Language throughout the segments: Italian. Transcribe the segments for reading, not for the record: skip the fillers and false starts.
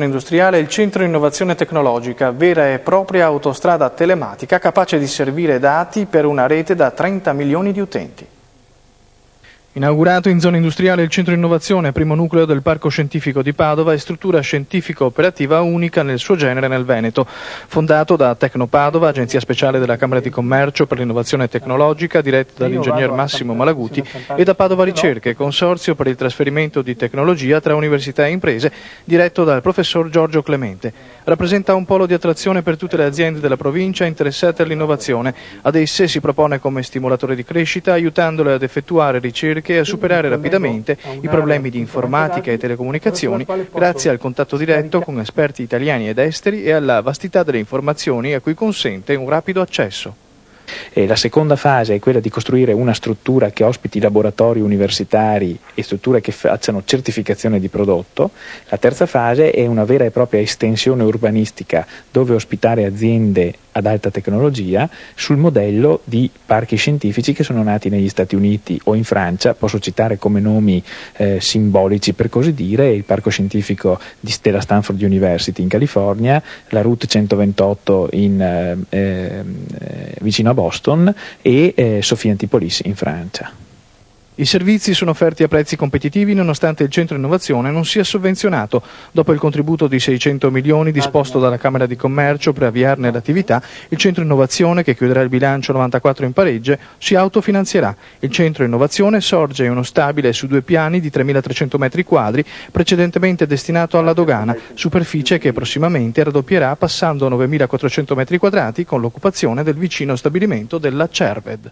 Industriale il Centro Innovazione Tecnologica, vera e propria autostrada telematica capace di servire dati per una rete da 30 milioni di utenti. Inaugurato in zona industriale il Centro Innovazione, primo nucleo del Parco Scientifico di Padova e struttura scientifico-operativa unica nel suo genere nel Veneto. Fondato da Tecnopadova, agenzia speciale della Camera di Commercio per l'innovazione tecnologica, diretta dall'ingegner Massimo Malaguti, e da Padova Ricerche, consorzio per il trasferimento di tecnologia tra università e imprese, diretto dal professor Giorgio Clemente. Rappresenta un polo di attrazione per tutte le aziende della provincia interessate all'innovazione. Ad esse si propone come stimolatore di crescita, aiutandole ad effettuare ricerche e a superare rapidamente i problemi di informatica e telecomunicazioni grazie al contatto diretto con esperti italiani ed esteri e alla vastità delle informazioni a cui consente un rapido accesso. La seconda fase è quella di costruire una struttura che ospiti laboratori universitari e strutture che facciano certificazione di prodotto. La terza fase è una vera e propria estensione urbanistica dove ospitare aziende ad alta tecnologia sul modello di parchi scientifici che sono nati negli Stati Uniti o in Francia. Posso citare come nomi simbolici, per così dire, il parco scientifico della Stanford University in California, la Route 128 vicino a Boston e Sofia Antipolis in Francia. I servizi sono offerti a prezzi competitivi nonostante il Centro Innovazione non sia sovvenzionato. Dopo il contributo di 600 milioni disposto dalla Camera di Commercio per avviarne l'attività, il Centro Innovazione, che chiuderà il bilancio 94 in pareggio, si autofinanzierà. Il Centro Innovazione sorge in uno stabile su 2 piani di 3.300 metri quadri, precedentemente destinato alla dogana, superficie che prossimamente raddoppierà passando a 9.400 metri quadrati con l'occupazione del vicino stabilimento della Cerved.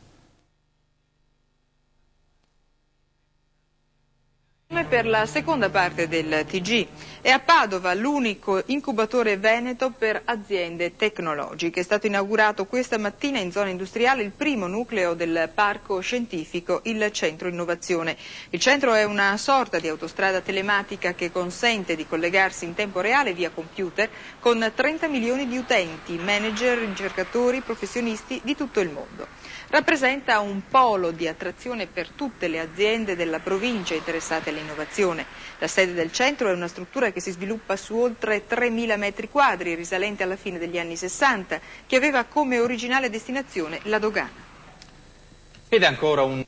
Per la seconda parte del TG è a Padova l'unico incubatore veneto per aziende tecnologiche. È stato inaugurato questa mattina in zona industriale il primo nucleo del parco scientifico, il Centro Innovazione. Il centro è una sorta di autostrada telematica che consente di collegarsi in tempo reale via computer con 30 milioni di utenti, manager, ricercatori, professionisti di tutto il mondo. Rappresenta un polo di attrazione per tutte le aziende della provincia interessate all'innovazione. La sede del centro è una struttura che si sviluppa su oltre 3.000 metri quadri, risalente alla fine degli anni 60, che aveva come originale destinazione la dogana. Ed ancora un...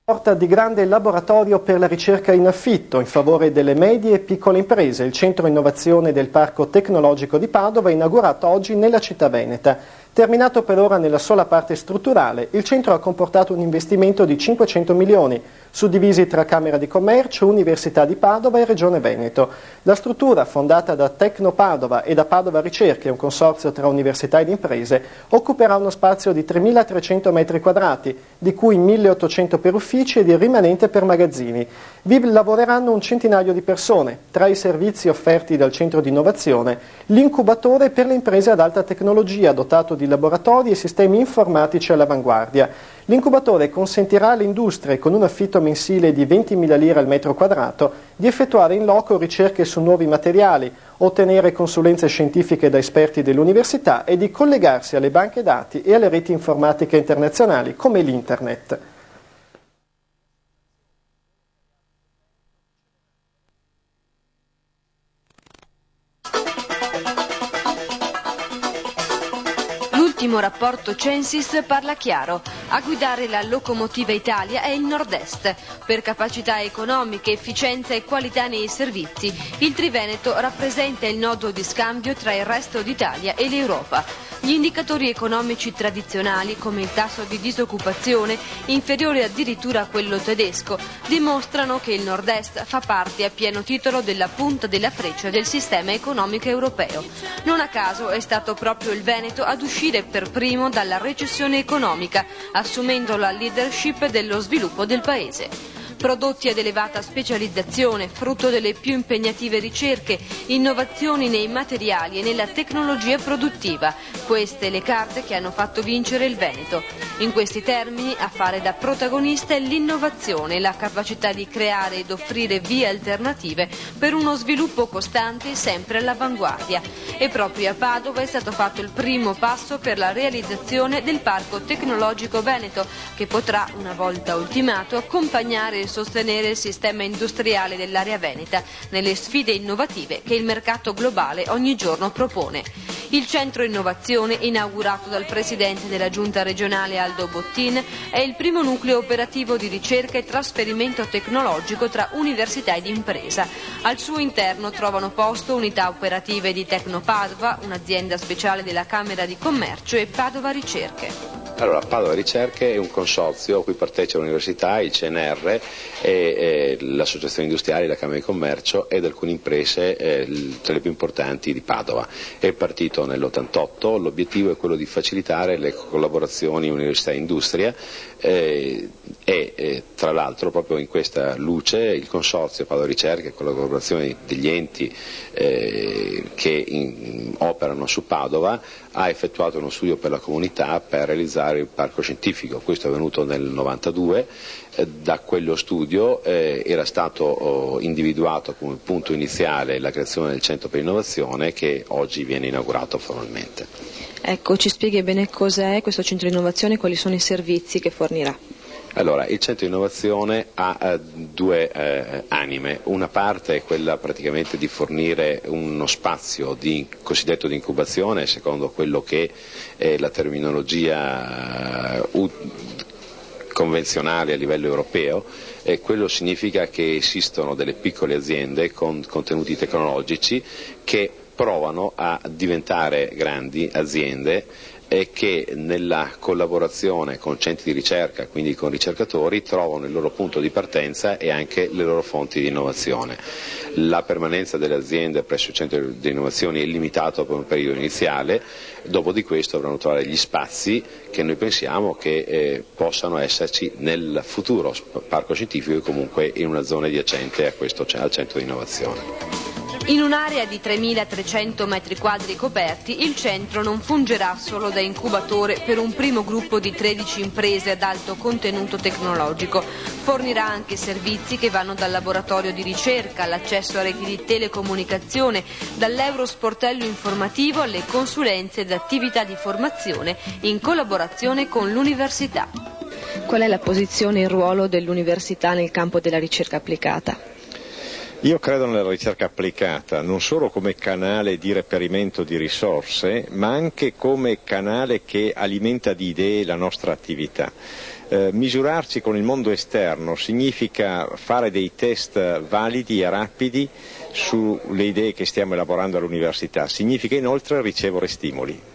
Porta di grande laboratorio per la ricerca in affitto in favore delle medie e piccole imprese. Il Centro Innovazione del Parco Tecnologico di Padova è inaugurato oggi nella città veneta. Terminato per ora nella sola parte strutturale, il centro ha comportato un investimento di 500 milioni, suddivisi tra Camera di Commercio, Università di Padova e Regione Veneto. La struttura, fondata da Tecnopadova e da Padova Ricerche, un consorzio tra università ed imprese, occuperà uno spazio di 3.300 metri quadrati, di cui 1.800 per uffici ed il rimanente per magazzini. Vi lavoreranno un centinaio di persone. Tra i servizi offerti dal centro di innovazione, l'incubatore per le imprese ad alta tecnologia, dotato di laboratori e sistemi informatici all'avanguardia. L'incubatore consentirà alle industrie, con un affitto mensile di 20.000 lire al metro quadrato, di effettuare in loco ricerche su nuovi materiali, ottenere consulenze scientifiche da esperti dell'università e di collegarsi alle banche dati e alle reti informatiche internazionali come l'Internet. L'ultimo rapporto Censis parla chiaro. A guidare la locomotiva Italia è il Nord-Est. Per capacità economiche, efficienza e qualità nei servizi, il Triveneto rappresenta il nodo di scambio tra il resto d'Italia e l'Europa. Gli indicatori economici tradizionali, come il tasso di disoccupazione, inferiore addirittura a quello tedesco, dimostrano che il Nord-Est fa parte a pieno titolo della punta della freccia del sistema economico europeo. Non a caso è stato proprio il Veneto ad uscire per primo dalla recessione economica, assumendo la leadership dello sviluppo del paese. Prodotti ad elevata specializzazione, frutto delle più impegnative ricerche, innovazioni nei materiali e nella tecnologia produttiva. Queste le carte che hanno fatto vincere il Veneto. In questi termini, a fare da protagonista è l'innovazione, la capacità di creare ed offrire vie alternative per uno sviluppo costante e sempre all'avanguardia. E proprio a Padova è stato fatto il primo passo per la realizzazione del Parco Tecnologico Veneto, che potrà, una volta ultimato, accompagnare e sostenere il sistema industriale dell'area veneta nelle sfide innovative che il mercato globale ogni giorno propone. Il centro innovazione, inaugurato dal presidente della giunta regionale Aldo Bottin, è il primo nucleo operativo di ricerca e trasferimento tecnologico tra università ed impresa. Al suo interno trovano posto unità operative di Tecnopadova, un'azienda speciale della Camera di Commercio, e Padova Ricerche. Allora, Padova Ricerche è un consorzio a cui partecipano l'università, il CNR, e l'associazione industriale, la Camera di Commercio ed alcune imprese tra le più importanti di Padova. È partito nell'88, l'obiettivo è quello di facilitare le collaborazioni università e industria e tra l'altro proprio in questa luce il consorzio Padova Ricerche, con la collaborazione degli enti che operano su Padova, ha effettuato uno studio per la comunità per realizzare il parco scientifico. Questo è avvenuto nel 92, da quello studio era stato individuato come punto iniziale la creazione del centro per l'innovazione, che oggi viene inaugurato formalmente. Ecco, ci spieghi bene cos'è questo centro di innovazione e quali sono i servizi che fornirà? Allora, il centro di innovazione ha due anime. Una parte è quella praticamente di fornire uno spazio cosiddetto di incubazione, secondo quello che è la terminologia convenzionale a livello europeo, e quello significa che esistono delle piccole aziende con contenuti tecnologici che provano a diventare grandi aziende e che nella collaborazione con centri di ricerca, quindi con ricercatori, trovano il loro punto di partenza e anche le loro fonti di innovazione. La permanenza delle aziende presso il centro di innovazione è limitata per un periodo iniziale, dopo di questo dovranno trovare gli spazi che noi pensiamo che possano esserci nel futuro parco scientifico e comunque in una zona adiacente al centro di innovazione. In un'area di 3.300 metri quadri coperti, il centro non fungerà solo da incubatore per un primo gruppo di 13 imprese ad alto contenuto tecnologico. Fornirà anche servizi che vanno dal laboratorio di ricerca all'accesso a reti di telecomunicazione, dall'Eurosportello informativo alle consulenze ed attività di formazione in collaborazione con l'università. Qual è la posizione e il ruolo dell'università nel campo della ricerca applicata? Io credo nella ricerca applicata non solo come canale di reperimento di risorse, ma anche come canale che alimenta di idee la nostra attività. Misurarci con il mondo esterno significa fare dei test validi e rapidi sulle idee che stiamo elaborando all'università, significa inoltre ricevere stimoli.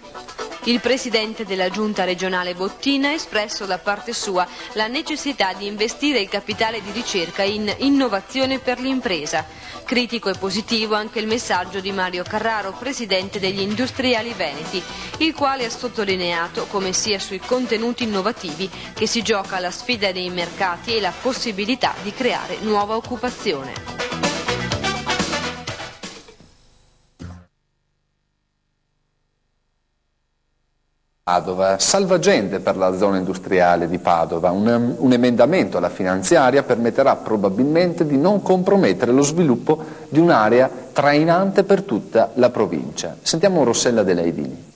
Il presidente della giunta regionale Bottin ha espresso da parte sua la necessità di investire il capitale di ricerca in innovazione per l'impresa. Critico e positivo anche il messaggio di Mario Carraro, presidente degli industriali veneti, il quale ha sottolineato come sia sui contenuti innovativi che si gioca la sfida dei mercati e la possibilità di creare nuova occupazione. Padova, salvagente per la zona industriale di Padova. Un emendamento alla finanziaria permetterà probabilmente di non compromettere lo sviluppo di un'area trainante per tutta la provincia. Sentiamo Rossella De Leidini.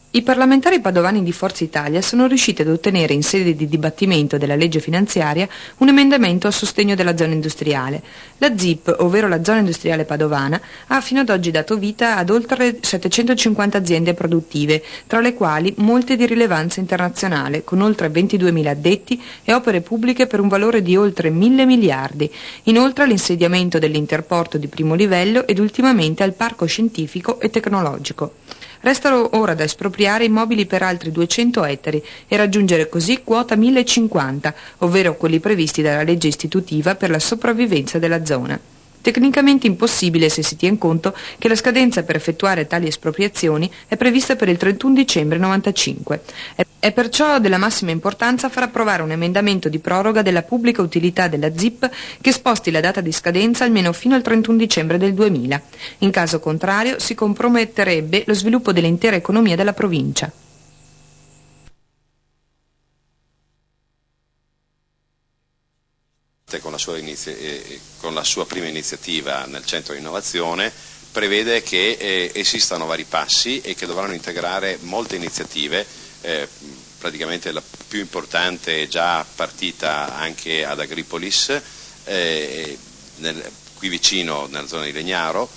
I parlamentari padovani di Forza Italia sono riusciti ad ottenere in sede di dibattimento della legge finanziaria un emendamento a sostegno della zona industriale. La ZIP, ovvero la zona industriale padovana, ha fino ad oggi dato vita ad oltre 750 aziende produttive, tra le quali molte di rilevanza internazionale, con oltre 22.000 addetti e opere pubbliche per un valore di oltre 1.000 miliardi. Inoltre l'insediamento dell'interporto di primo livello ed ultimamente al parco scientifico e tecnologico. Restano ora da espropriare immobili per altri 200 ettari e raggiungere così quota 1050, ovvero quelli previsti dalla legge istitutiva per la sopravvivenza della zona. Tecnicamente impossibile se si tiene conto che la scadenza per effettuare tali espropriazioni è prevista per il 31 dicembre 1995. È perciò della massima importanza far approvare un emendamento di proroga della pubblica utilità della ZIP che sposti la data di scadenza almeno fino al 31 dicembre del 2000. In caso contrario si comprometterebbe lo sviluppo dell'intera economia della provincia. Con la sua prima iniziativa nel centro di innovazione prevede che esistano vari passi e che dovranno integrare molte iniziative praticamente la più importante è già partita anche ad Agripolis, qui vicino nella zona di Legnaro.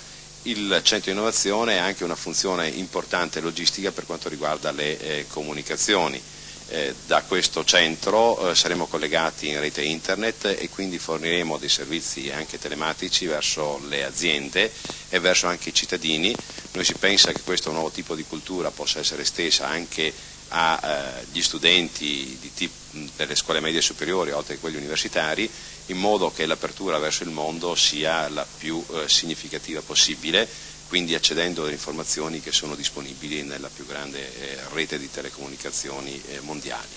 Il centro di innovazione ha anche una funzione importante logistica per quanto riguarda le comunicazioni. Da questo centro saremo collegati in rete internet e quindi forniremo dei servizi anche telematici verso le aziende e verso anche i cittadini. Noi si pensa che questo nuovo tipo di cultura possa essere estesa anche agli studenti delle scuole medie superiori oltre che quelli universitari, in modo che l'apertura verso il mondo sia la più significativa possibile, quindi accedendo alle informazioni che sono disponibili nella più grande rete di telecomunicazioni mondiali.